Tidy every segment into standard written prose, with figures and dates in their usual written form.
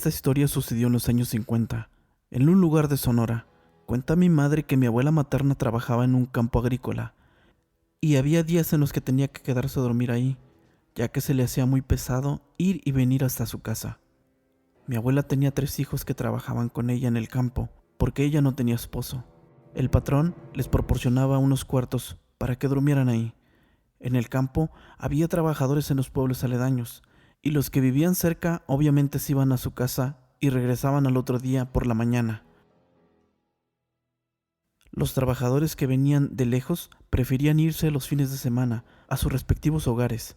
Esta historia sucedió en los años 50, en un lugar de Sonora. Cuenta mi madre que mi abuela materna trabajaba en un campo agrícola y había días en los que tenía que quedarse a dormir ahí, ya que se le hacía muy pesado ir y venir hasta su casa. Mi abuela tenía 3 hijos que trabajaban con ella en el campo, porque ella no tenía esposo. El patrón les proporcionaba unos cuartos para que durmieran ahí. En el campo había trabajadores en los pueblos aledaños, y los que vivían cerca obviamente se iban a su casa y regresaban al otro día por la mañana. Los trabajadores que venían de lejos preferían irse los fines de semana a sus respectivos hogares.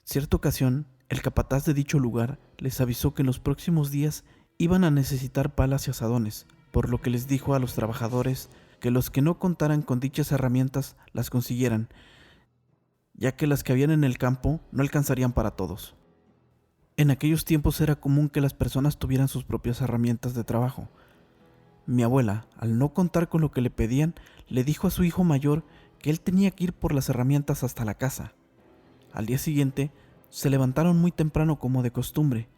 Cierta ocasión, el capataz de dicho lugar les avisó que en los próximos días iban a necesitar palas y azadones, por lo que les dijo a los trabajadores que los que no contaran con dichas herramientas las consiguieran, ya que las que habían en el campo no alcanzarían para todos. En aquellos tiempos era común que las personas tuvieran sus propias herramientas de trabajo. Mi abuela, al no contar con lo que le pedían, le dijo a su hijo mayor que él tenía que ir por las herramientas hasta la casa. Al día siguiente, se levantaron muy temprano como de costumbre.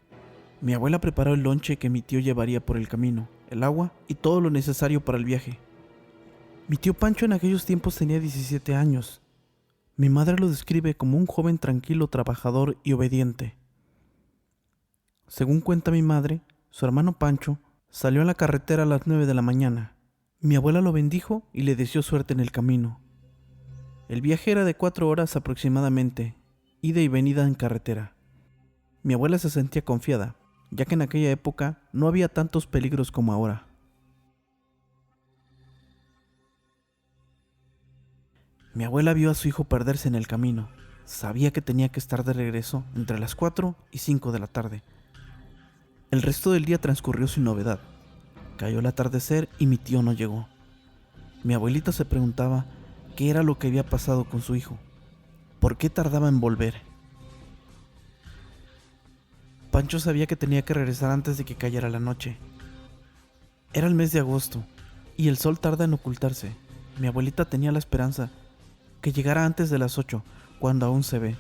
Mi abuela preparó el lonche que mi tío llevaría por el camino, el agua y todo lo necesario para el viaje. Mi tío Pancho en aquellos tiempos tenía 17 años. Mi madre lo describe como un joven tranquilo, trabajador y obediente. Según cuenta mi madre, su hermano Pancho salió a la carretera a las 9 de la mañana. Mi abuela lo bendijo y le deseó suerte en el camino. El viaje era de 4 horas aproximadamente, ida y venida en carretera. Mi abuela se sentía confiada, ya que en aquella época no había tantos peligros como ahora. Mi abuela vio a su hijo perderse en el camino. Sabía que tenía que estar de regreso entre las 4 y 5 de la tarde. El resto del día transcurrió sin novedad. Cayó el atardecer y mi tío no llegó. Mi abuelita se preguntaba qué era lo que había pasado con su hijo. ¿Por qué tardaba en volver? Pancho sabía que tenía que regresar antes de que cayera la noche. Era el mes de agosto y el sol tarda en ocultarse. Mi abuelita tenía la esperanza que llegara antes de las 8, cuando aún se ve.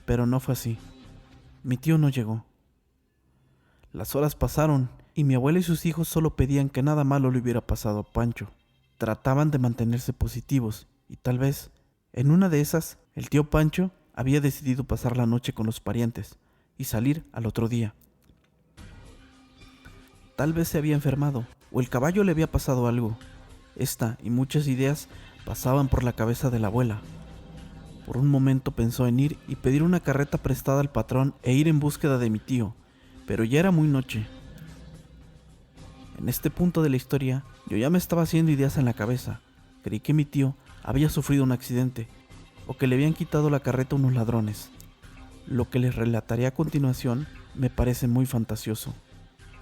Pero no fue así. Mi tío no llegó. Las horas pasaron y mi abuela y sus hijos solo pedían que nada malo le hubiera pasado a Pancho. Trataban de mantenerse positivos y tal vez, en una de esas, el tío Pancho había decidido pasar la noche con los parientes y salir al otro día. Tal vez se había enfermado o el caballo le había pasado algo. Esta y muchas ideas pasaban por la cabeza de la abuela. Por un momento pensó en ir y pedir una carreta prestada al patrón e ir en búsqueda de mi tío, pero ya era muy noche. En este punto de la historia, yo ya me estaba haciendo ideas en la cabeza. Creí que mi tío había sufrido un accidente o que le habían quitado la carreta unos ladrones. Lo que les relataré a continuación me parece muy fantasioso,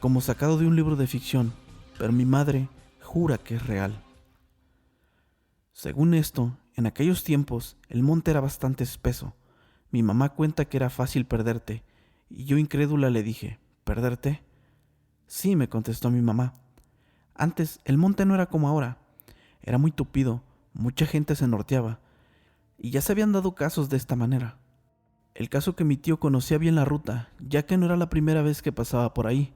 como sacado de un libro de ficción, pero mi madre jura que es real. Según esto, en aquellos tiempos el monte era bastante espeso. Mi mamá cuenta que era fácil perderte, y yo incrédula le dije, ¿perderte? Sí, me contestó mi mamá. Antes el monte no era como ahora. Era muy tupido, mucha gente se norteaba, y ya se habían dado casos de esta manera. El caso que mi tío conocía bien la ruta, ya que no era la primera vez que pasaba por ahí.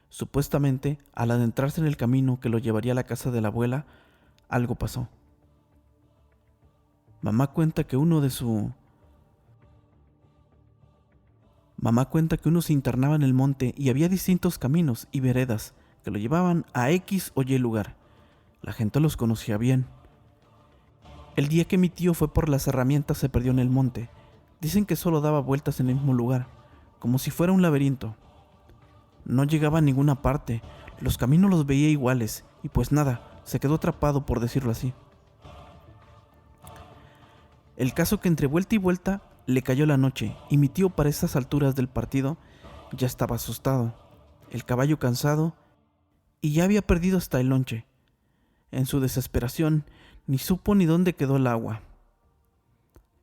Supuestamente, al adentrarse en el camino que lo llevaría a la casa de la abuela, algo pasó. Mamá cuenta que uno se internaba en el monte y había distintos caminos y veredas que lo llevaban a X o Y lugar. La gente los conocía bien. El día que mi tío fue por las herramientas se perdió en el monte. Dicen que solo daba vueltas en el mismo lugar, como si fuera un laberinto. No llegaba a ninguna parte, los caminos los veía iguales y pues nada, se quedó atrapado, por decirlo así. El caso que entre vuelta y vuelta le cayó la noche y mi tío para estas alturas del partido ya estaba asustado, el caballo cansado y ya había perdido hasta el lonche. En su desesperación ni supo ni dónde quedó el agua.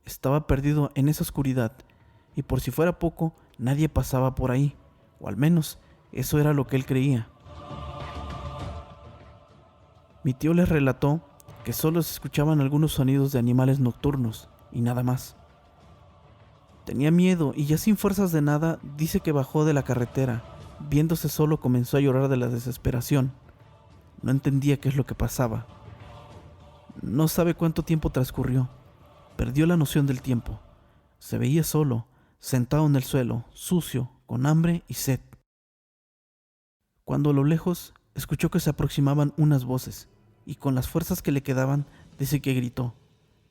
Estaba perdido en esa oscuridad y por si fuera poco nadie pasaba por ahí, o al menos eso era lo que él creía. Mi tío les relató que solo se escuchaban algunos sonidos de animales nocturnos y nada más. Tenía miedo y ya sin fuerzas de nada dice que bajó de la carretera Viéndose solo, comenzó a llorar de la desesperación. No entendía qué es lo que pasaba. No sabe cuánto tiempo transcurrió. Perdió la noción del tiempo. Se veía solo, sentado en el suelo, sucio, con hambre y sed. Cuando a lo lejos escuchó que se aproximaban unas voces, y con las fuerzas que le quedaban, dice que gritó: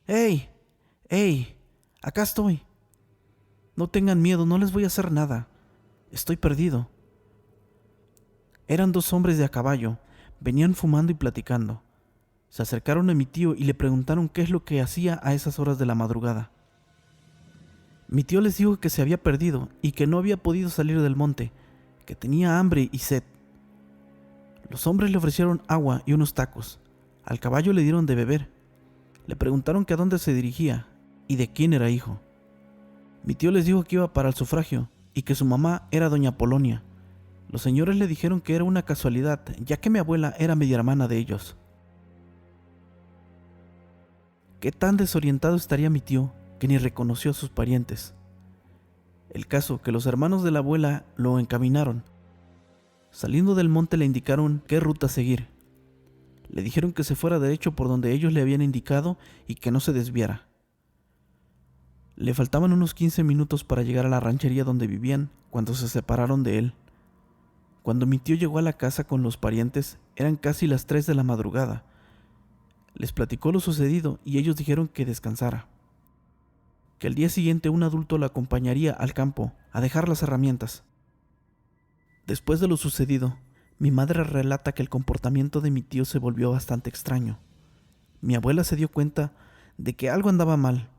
¡Ey! ¡Ey! ¡Acá estoy! No tengan miedo, no les voy a hacer nada. Estoy perdido. Eran 2 hombres de a caballo, venían fumando y platicando. Se acercaron a mi tío y le preguntaron qué es lo que hacía a esas horas de la madrugada. Mi tío les dijo que se había perdido y que no había podido salir del monte, que tenía hambre y sed. Los hombres le ofrecieron agua y unos tacos. Al caballo le dieron de beber. Le preguntaron que a dónde se dirigía y de quién era hijo. Mi tío les dijo que iba para el sufragio y que su mamá era doña Polonia. Los señores le dijeron que era una casualidad, ya que mi abuela era media hermana de ellos. ¿Qué tan desorientado estaría mi tío que ni reconoció a sus parientes? El caso que los hermanos de la abuela lo encaminaron. Saliendo del monte le indicaron qué ruta seguir. Le dijeron que se fuera derecho por donde ellos le habían indicado y que no se desviara. Le faltaban unos 15 minutos para llegar a la ranchería donde vivían cuando se separaron de él. Cuando mi tío llegó a la casa con los parientes, eran casi las 3 de la madrugada. Les platicó lo sucedido y ellos dijeron que descansara. Que al día siguiente un adulto lo acompañaría al campo a dejar las herramientas. Después de lo sucedido, mi madre relata que el comportamiento de mi tío se volvió bastante extraño. Mi abuela se dio cuenta de que algo andaba mal,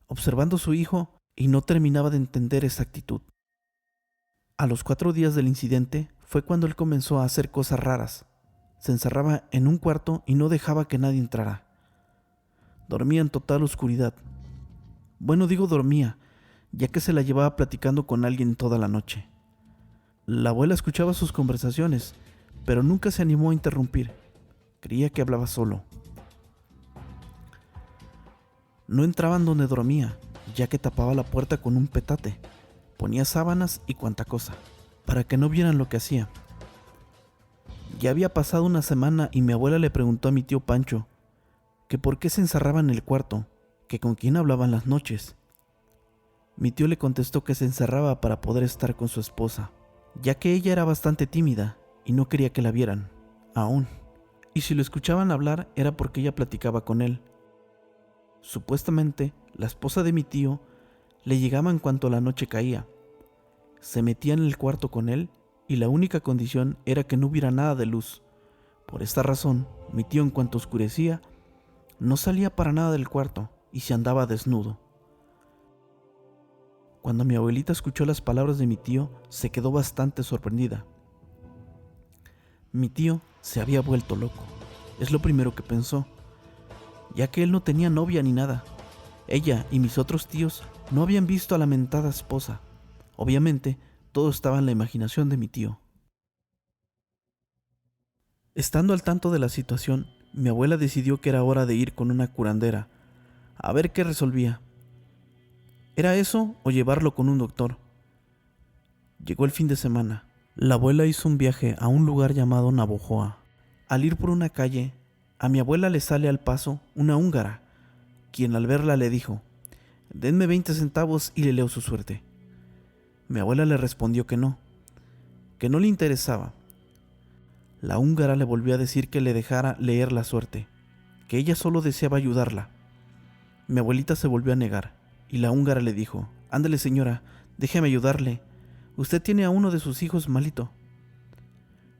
observando a su hijo, y no terminaba de entender esa actitud. A los 4 días del incidente fue cuando él comenzó a hacer cosas raras. Se encerraba en un cuarto y no dejaba que nadie entrara. Dormía en total oscuridad. Bueno, digo dormía, ya que se la llevaba platicando con alguien toda la noche. La abuela escuchaba sus conversaciones, pero nunca se animó a interrumpir. Creía que hablaba solo. No entraban donde dormía, ya que tapaba la puerta con un petate. Ponía sábanas y cuanta cosa, para que no vieran lo que hacía. Ya había pasado una semana y mi abuela le preguntó a mi tío Pancho que por qué se encerraba en el cuarto, que con quién hablaba en las noches. Mi tío le contestó que se encerraba para poder estar con su esposa, ya que ella era bastante tímida y no quería que la vieran, aún. Y si lo escuchaban hablar era porque ella platicaba con él. Supuestamente, la esposa de mi tío le llegaba en cuanto la noche caía. Se metía en el cuarto con él y la única condición era que no hubiera nada de luz. Por esta razón, mi tío en cuanto oscurecía, no salía para nada del cuarto y se andaba desnudo. Cuando mi abuelita escuchó las palabras de mi tío, se quedó bastante sorprendida. Mi tío se había vuelto loco, es lo primero que pensó, ya que él no tenía novia ni nada. Ella y mis otros tíos no habían visto a la mentada esposa. Obviamente, todo estaba en la imaginación de mi tío. Estando al tanto de la situación, mi abuela decidió que era hora de ir con una curandera, a ver qué resolvía. ¿Era eso o llevarlo con un doctor? Llegó el fin de semana. La abuela hizo un viaje a un lugar llamado Navojoa. Al ir por una calle, a mi abuela le sale al paso una húngara, quien al verla le dijo: «Denme 20 centavos y le leo su suerte». Mi abuela le respondió que no le interesaba. La húngara le volvió a decir que le dejara leer la suerte, que ella solo deseaba ayudarla. Mi abuelita se volvió a negar, y la húngara le dijo: «Ándale señora, déjeme ayudarle. Usted tiene a uno de sus hijos malito».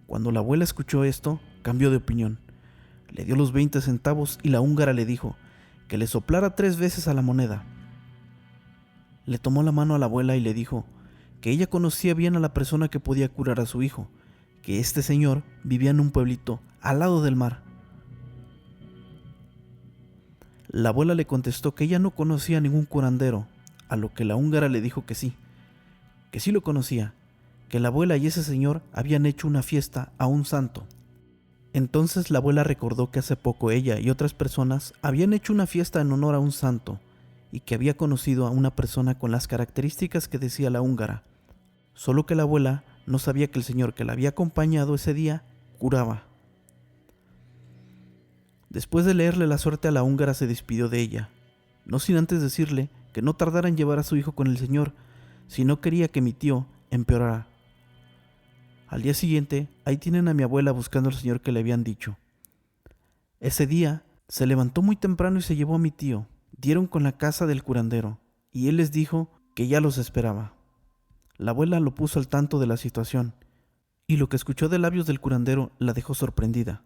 Cuando la abuela escuchó esto, cambió de opinión. Le dio los 20 centavos y la húngara le dijo que le soplara 3 veces a la moneda. Le tomó la mano a la abuela y le dijo que ella conocía bien a la persona que podía curar a su hijo, que este señor vivía en un pueblito al lado del mar. La abuela le contestó que ella no conocía a ningún curandero, a lo que la húngara le dijo que sí lo conocía, que la abuela y ese señor habían hecho una fiesta a un santo. Entonces la abuela recordó que hace poco ella y otras personas habían hecho una fiesta en honor a un santo y que había conocido a una persona con las características que decía la húngara, solo que la abuela no sabía que el señor que la había acompañado ese día curaba. Después de leerle la suerte a la húngara, se despidió de ella, no sin antes decirle que no tardara en llevar a su hijo con el señor, si no quería que mi tío empeorara. Al día siguiente, ahí tienen a mi abuela buscando al señor que le habían dicho. Ese día, se levantó muy temprano y se llevó a mi tío. Dieron con la casa del curandero, y él les dijo que ya los esperaba. La abuela lo puso al tanto de la situación, y lo que escuchó de labios del curandero la dejó sorprendida.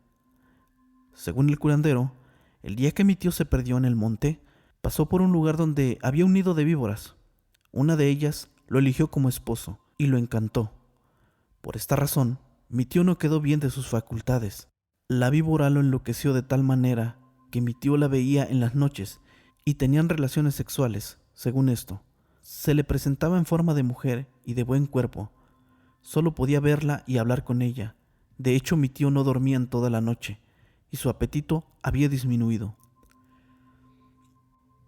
Según el curandero, el día que mi tío se perdió en el monte, pasó por un lugar donde había un nido de víboras. Una de ellas lo eligió como esposo, y lo encantó. Por esta razón, mi tío no quedó bien de sus facultades. La víbora lo enloqueció de tal manera que mi tío la veía en las noches y tenían relaciones sexuales, según esto. Se le presentaba en forma de mujer y de buen cuerpo. Solo podía verla y hablar con ella. De hecho, mi tío no dormía en toda la noche y su apetito había disminuido.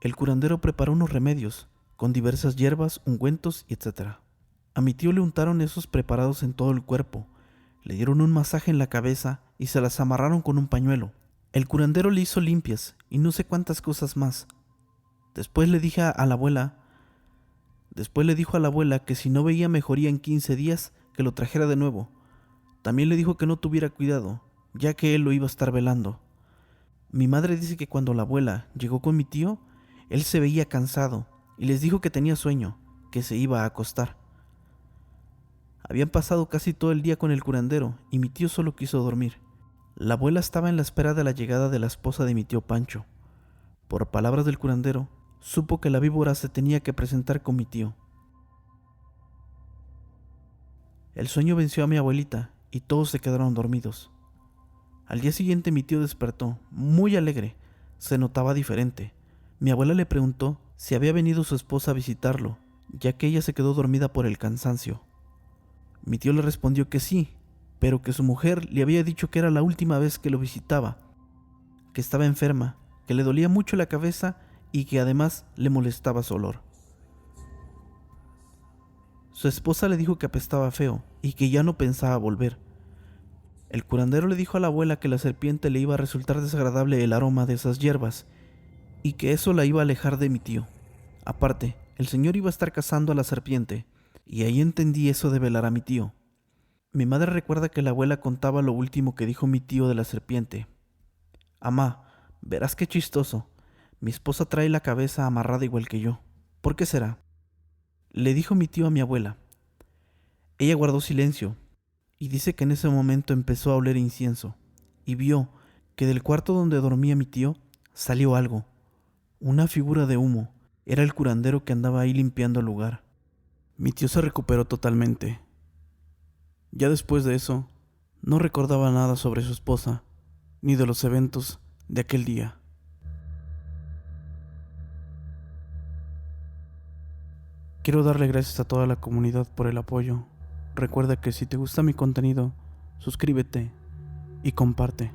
El curandero preparó unos remedios con diversas hierbas, ungüentos, etc. A mi tío le untaron esos preparados en todo el cuerpo, le dieron un masaje en la cabeza y se las amarraron con un pañuelo. El curandero le hizo limpias y no sé cuántas cosas más. Después le dijo a la abuela que si no veía mejoría en 15 días, que lo trajera de nuevo. También le dijo que no tuviera cuidado, ya que él lo iba a estar velando. Mi madre dice que cuando la abuela llegó con mi tío, él se veía cansado y les dijo que tenía sueño, que se iba a acostar. Habían pasado casi todo el día con el curandero y mi tío solo quiso dormir. La abuela estaba en la espera de la llegada de la esposa de mi tío Pancho. Por palabras del curandero, supo que la víbora se tenía que presentar con mi tío. El sueño venció a mi abuelita y todos se quedaron dormidos. Al día siguiente mi tío despertó, muy alegre, se notaba diferente. Mi abuela le preguntó si había venido su esposa a visitarlo, ya que ella se quedó dormida por el cansancio. Mi tío le respondió que sí, pero que su mujer le había dicho que era la última vez que lo visitaba, que estaba enferma, que le dolía mucho la cabeza y que además le molestaba su olor. Su esposa le dijo que apestaba feo y que ya no pensaba volver. El curandero le dijo a la abuela que la serpiente le iba a resultar desagradable el aroma de esas hierbas y que eso la iba a alejar de mi tío. Aparte, el señor iba a estar cazando a la serpiente, y ahí entendí eso de velar a mi tío. Mi madre recuerda que la abuela contaba lo último que dijo mi tío de la serpiente. Amá, verás qué chistoso. Mi esposa trae la cabeza amarrada igual que yo. ¿Por qué será? Le dijo mi tío a mi abuela. Ella guardó silencio y dice que en ese momento empezó a oler incienso y vio que del cuarto donde dormía mi tío salió algo, una figura de humo. Era el curandero que andaba ahí limpiando el lugar. Mi tío se recuperó totalmente. Ya después de eso, no recordaba nada sobre su esposa, ni de los eventos de aquel día. Quiero darle gracias a toda la comunidad por el apoyo. Recuerda que si te gusta mi contenido, suscríbete y comparte.